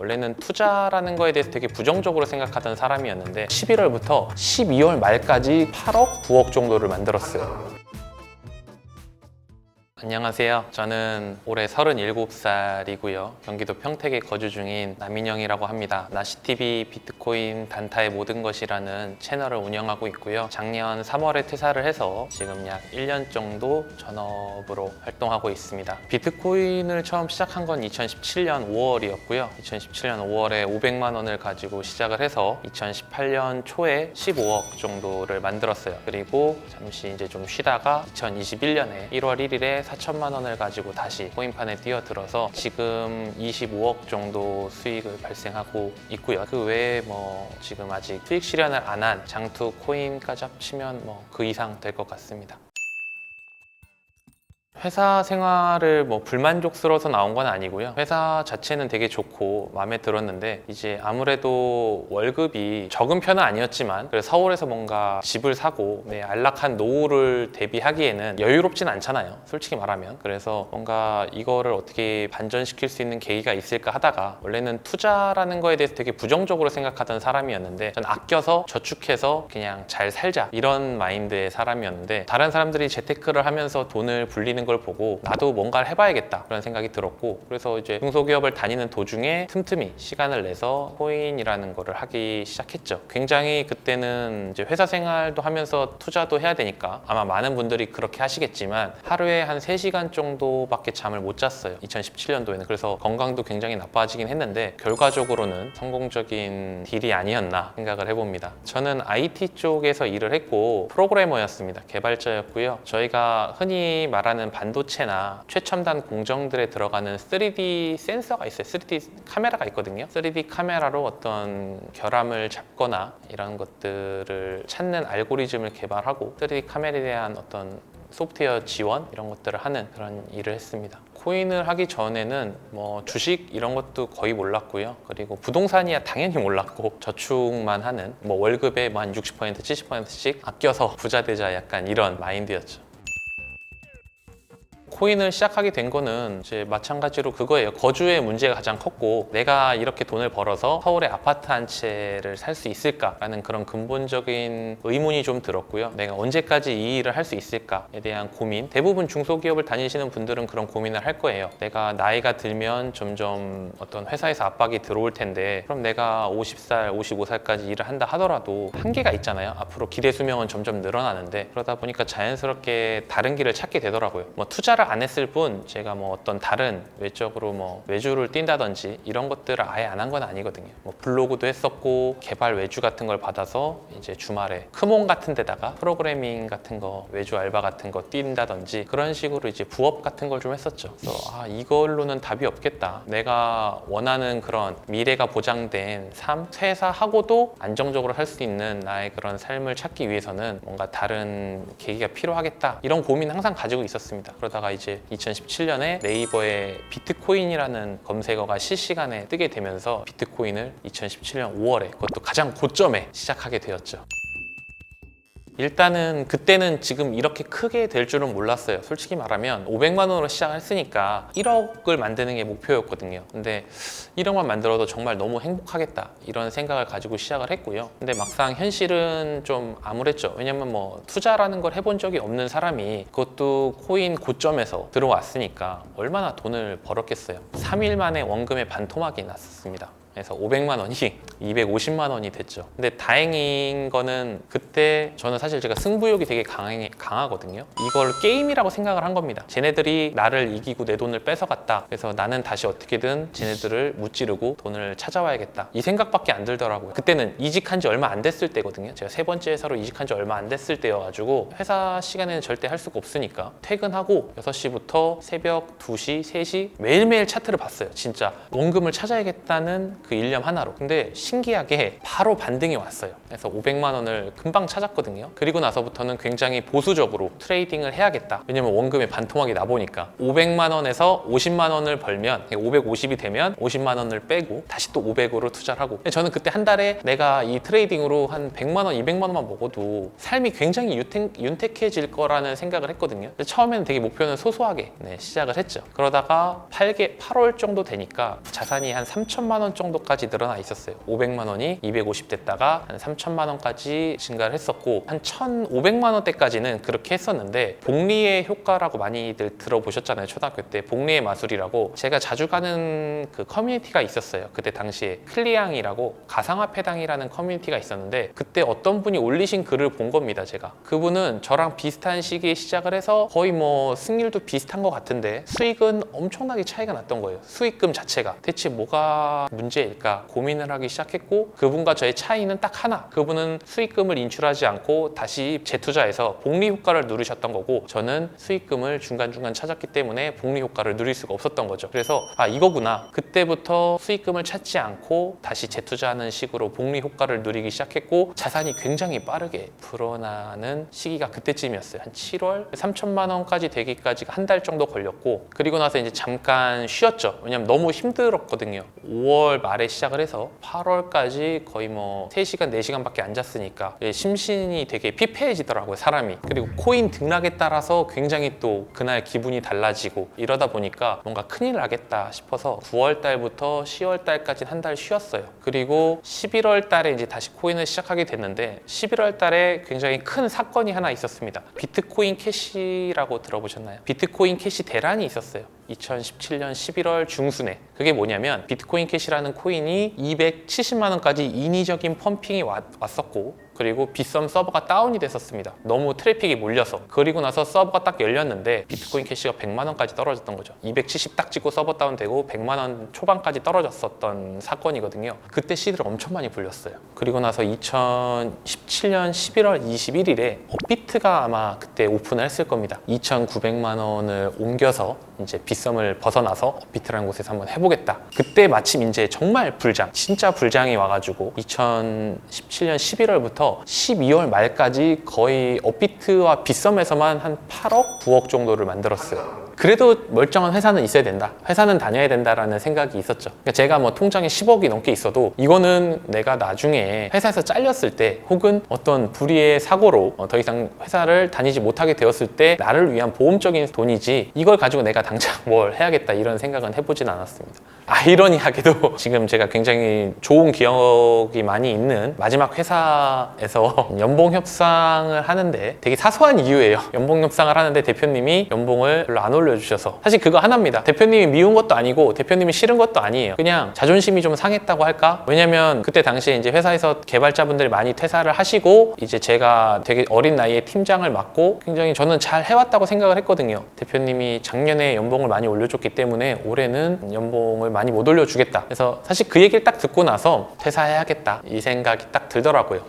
원래는 투자라는 거에 대해서 되게 부정적으로 생각하던 사람이었는데 11월부터 12월 말까지 8억, 9억 정도를 만들었어요. 안녕하세요. 저는 올해 37살이고요. 경기도 평택에 거주 중인 남인영이라고 합니다. 나시TV 비트코인 단타의 모든 것이라는 채널을 운영하고 있고요. 작년 3월에 퇴사를 해서 지금 약 1년 정도 전업으로 활동하고 있습니다. 비트코인을 처음 시작한 건 2017년 5월이었고요. 2017년 5월에 500만 원을 가지고 시작을 해서 2018년 초에 15억 정도를 만들었어요. 그리고 잠시 이제 좀 쉬다가 2021년에 1월 1일에 4천만 원을 가지고 다시 코인판에 뛰어들어서 지금 25억 정도 수익을 발생하고 있고요. 그 외에 지금 아직 수익 실현을 안 한 장투 코인까지 합치면 그 이상 될 것 같습니다. 회사 생활을 불만족스러워서 나온 건 아니고요. 회사 자체는 되게 좋고 마음에 들었는데 이제 아무래도 월급이 적은 편은 아니었지만 그래서 서울에서 뭔가 집을 사고 안락한 노후를 대비하기에는 여유롭진 않잖아요. 솔직히 말하면. 그래서 뭔가 이거를 어떻게 반전시킬 수 있는 계기가 있을까 하다가 원래는 투자라는 거에 대해서 되게 부정적으로 생각하던 사람이었는데 전 아껴서 저축해서 그냥 잘 살자 이런 마인드의 사람이었는데 다른 사람들이 재테크를 하면서 돈을 불리는 걸 보고 나도 뭔가를 해봐야겠다 그런 생각이 들었고 그래서 이제 중소기업을 다니는 도중에 틈틈이 시간을 내서 코인이라는 거를 하기 시작했죠. 굉장히 그때는 이제 회사 생활도 하면서 투자도 해야 되니까 아마 많은 분들이 그렇게 하시겠지만 하루에 한 3시간 정도밖에 잠을 못 잤어요. 2017년도에는. 그래서 건강도 굉장히 나빠지긴 했는데 결과적으로는 성공적인 딜이 아니었나 생각을 해봅니다. 저는 IT 쪽에서 일을 했고 프로그래머였습니다. 개발자였고요. 저희가 흔히 말하는 반도체나 최첨단 공정들에 들어가는 3D 센서가 있어요. 3D 카메라가 있거든요. 3D 카메라로 어떤 결함을 잡거나 이런 것들을 찾는 알고리즘을 개발하고 3D 카메라에 대한 어떤 소프트웨어 지원 이런 것들을 하는 그런 일을 했습니다. 코인을 하기 전에는 주식 이런 것도 거의 몰랐고요. 그리고 부동산이야 당연히 몰랐고 저축만 하는 월급의 한 60% 70%씩 아껴서 부자 되자 약간 이런 마인드였죠. 코인을 시작하게 된 거는 이제 마찬가지로 그거예요. 거주의 문제가 가장 컸고 내가 이렇게 돈을 벌어서 서울에 아파트 한 채를 살 수 있을까라는 그런 근본적인 의문이 좀 들었고요. 내가 언제까지 이 일을 할 수 있을까에 대한 고민. 대부분 중소기업을 다니시는 분들은 그런 고민을 할 거예요. 내가 나이가 들면 점점 어떤 회사에서 압박이 들어올 텐데 그럼 내가 50살, 55살까지 일을 한다 하더라도 한계가 있잖아요. 앞으로 기대 수명은 점점 늘어나는데 그러다 보니까 자연스럽게 다른 길을 찾게 되더라고요. 투자를 안 했을 뿐 제가 어떤 다른 외적으로 외주를 뛴다든지 이런 것들을 아예 안 한 건 아니거든요. 블로그도 했었고 개발 외주 같은 걸 받아서 이제 주말에 크몬 같은 데다가 프로그래밍 같은 거 외주 알바 같은 거 뛴다든지 그런 식으로 이제 부업 같은 걸 좀 했었죠. 그래서 이걸로는 답이 없겠다. 내가 원하는 그런 미래가 보장된 삶, 퇴사하고도 안정적으로 살 수 있는 나의 그런 삶을 찾기 위해서는 뭔가 다른 계기가 필요하겠다. 이런 고민 항상 가지고 있었습니다. 그러다가 이제 2017년에 네이버에 비트코인이라는 검색어가 실시간에 뜨게 되면서 비트코인을 2017년 5월에 그것도 가장 고점에 시작하게 되었죠. 일단은 그때는 지금 이렇게 크게 될 줄은 몰랐어요. 솔직히 말하면 500만 원으로 시작했으니까 1억을 만드는 게 목표였거든요. 근데 1억만 만들어도 정말 너무 행복하겠다 이런 생각을 가지고 시작을 했고요. 근데 막상 현실은 좀 암울했죠. 왜냐면 투자라는 걸 해본 적이 없는 사람이 그것도 코인 고점에서 들어왔으니까 얼마나 돈을 벌었겠어요. 3일 만에 원금의 반토막이 났었습니다. 그래서 500만 원이 250만 원이 됐죠. 근데 다행인 거는 그때 저는 사실 제가 승부욕이 되게 강하거든요. 이걸 게임이라고 생각을 한 겁니다. 쟤네들이 나를 이기고 내 돈을 뺏어갔다. 그래서 나는 다시 어떻게든 쟤네들을 무찌르고 돈을 찾아와야겠다. 이 생각밖에 안 들더라고요. 그때는 이직한 지 얼마 안 됐을 때거든요. 제가 3번째 회사로 이직한 지 얼마 안 됐을 때여가지고 회사 시간에는 절대 할 수가 없으니까 퇴근하고 6시부터 새벽 2시, 3시 매일매일 차트를 봤어요. 진짜 원금을 찾아야겠다는 그 일념 하나로. 근데 신기하게 바로 반등이 왔어요. 그래서 500만 원을 금방 찾았거든요. 그리고 나서부터는 굉장히 보수적으로 트레이딩을 해야겠다. 왜냐면 원금의 반토막이 나보니까 500만 원에서 50만 원을 벌면 550이 되면 50만 원을 빼고 다시 또 500으로 투자를 하고 저는 그때 한 달에 내가 이 트레이딩으로 한 100만 원, 200만 원만 먹어도 삶이 굉장히 윤택해질 거라는 생각을 했거든요. 처음에는 되게 목표는 소소하게 시작을 했죠. 그러다가 8월 정도 되니까 자산이 한 3천만 원 정도 정도까지 늘어나 있었어요. 500만 원이 250 됐다가 한 3천만 원까지 증가를 했었고, 한 1,500만 원대까지는 그렇게 했었는데, 복리의 효과라고 많이들 들어보셨잖아요. 초등학교 때 복리의 마술이라고 제가 자주 가는 그 커뮤니티가 있었어요. 그때 당시에 클리앙이라고 가상화폐당이라는 커뮤니티가 있었는데, 그때 어떤 분이 올리신 글을 본 겁니다. 제가 그분은 저랑 비슷한 시기에 시작을 해서 거의 뭐 승률도 비슷한 것 같은데 수익은 엄청나게 차이가 났던 거예요. 수익금 자체가 대체 뭐가 문제일까 고민을 하기 시작했고, 그분과 저의 차이는 딱 하나, 그분은 수익금을 인출하지 않고 다시 재투자해서 복리 효과를 누리셨던 거고, 저는 수익금을 중간중간 찾았기 때문에 복리 효과를 누릴 수가 없었던 거죠. 그래서 아, 이거구나. 그때부터 수익금을 찾지 않고 다시 재투자하는 식으로 복리 효과를 누리기 시작했고, 자산이 굉장히 빠르게 불어나는 시기가 그때쯤이었어요. 한 7월 3천만 원까지 되기까지가 한 달 정도 걸렸고, 그리고 나서 이제 잠깐 쉬었죠. 왜냐면 너무 힘들었거든요. 5월 말에 시작을 해서 8월까지 거의 뭐 3시간, 4시간밖에 안 잤으니까 심신이 되게 피폐해지더라고요, 사람이. 그리고 코인 등락에 따라서 굉장히 또 그날 기분이 달라지고, 이러다 보니까 뭔가 큰일 나겠다 싶어서 9월 달부터 10월 달까지 한 달 쉬었어요. 그리고 11월 달에 이제 다시 코인을 시작하게 됐는데, 11월 달에 굉장히 큰 사건이 하나 있었습니다. 비트코인 캐시라고 들어보셨나요? 비트코인 캐시 대란이 있었어요. 2017년 11월 중순에. 그게 뭐냐면 비트코인 캐시라는 코인이 270만 원까지 인위적인 펌핑이 왔었고, 그리고 빗썸 서버가 다운이 됐었습니다. 너무 트래픽이 몰려서. 그리고 나서 서버가 딱 열렸는데 비트코인 캐시가 100만 원까지 떨어졌던 거죠. 270 딱 찍고 서버 다운되고 100만 원 초반까지 떨어졌었던 사건이거든요. 그때 시드를 엄청 많이 불렸어요. 그리고 나서 2017년 11월 21일에 업비트가 아마 그때 오픈을 했을 겁니다. 2,900만 원을 옮겨서 이제 빗썸을 벗어나서 업비트라는 곳에서 한번 해보겠다. 그때 마침 이제 정말 불장, 진짜 불장이 와가지고 2017년 11월부터 12월 말까지 거의 업비트와 빗썸에서만 한 8억, 9억 정도를 만들었어요. 그래도 멀쩡한 회사는 있어야 된다, 회사는 다녀야 된다라는 생각이 있었죠. 그러니까 제가 뭐 통장에 10억이 넘게 있어도 이거는 내가 나중에 회사에서 잘렸을 때, 혹은 어떤 불의의 사고로 더 이상 회사를 다니지 못하게 되었을 때 나를 위한 보험적인 돈이지, 이걸 가지고 내가 당장 뭘 해야겠다 이런 생각은 해보진 않았습니다. 아이러니하게도 지금 제가 굉장히 좋은 기억이 많이 있는 마지막 회사에서 연봉 협상을 하는데, 되게 사소한 이유예요. 연봉 협상을 하는데 대표님이 연봉을 별로 안 올려주셔서, 사실 그거 하나입니다. 대표님이 미운 것도 아니고 대표님이 싫은 것도 아니에요. 그냥 자존심이 좀 상했다고 할까? 왜냐면 그때 당시에 이제 회사에서 개발자분들이 많이 퇴사를 하시고, 이제 제가 되게 어린 나이에 팀장을 맡고 굉장히 저는 잘 해왔다고 생각을 했거든요. 대표님이 작년에 연봉을 많이 올려줬기 때문에 올해는 연봉을 많이 못 올려주겠다. 그래서 사실 그 얘기를 딱 듣고 나서 퇴사해야겠다 이 생각이 딱 들더라고요.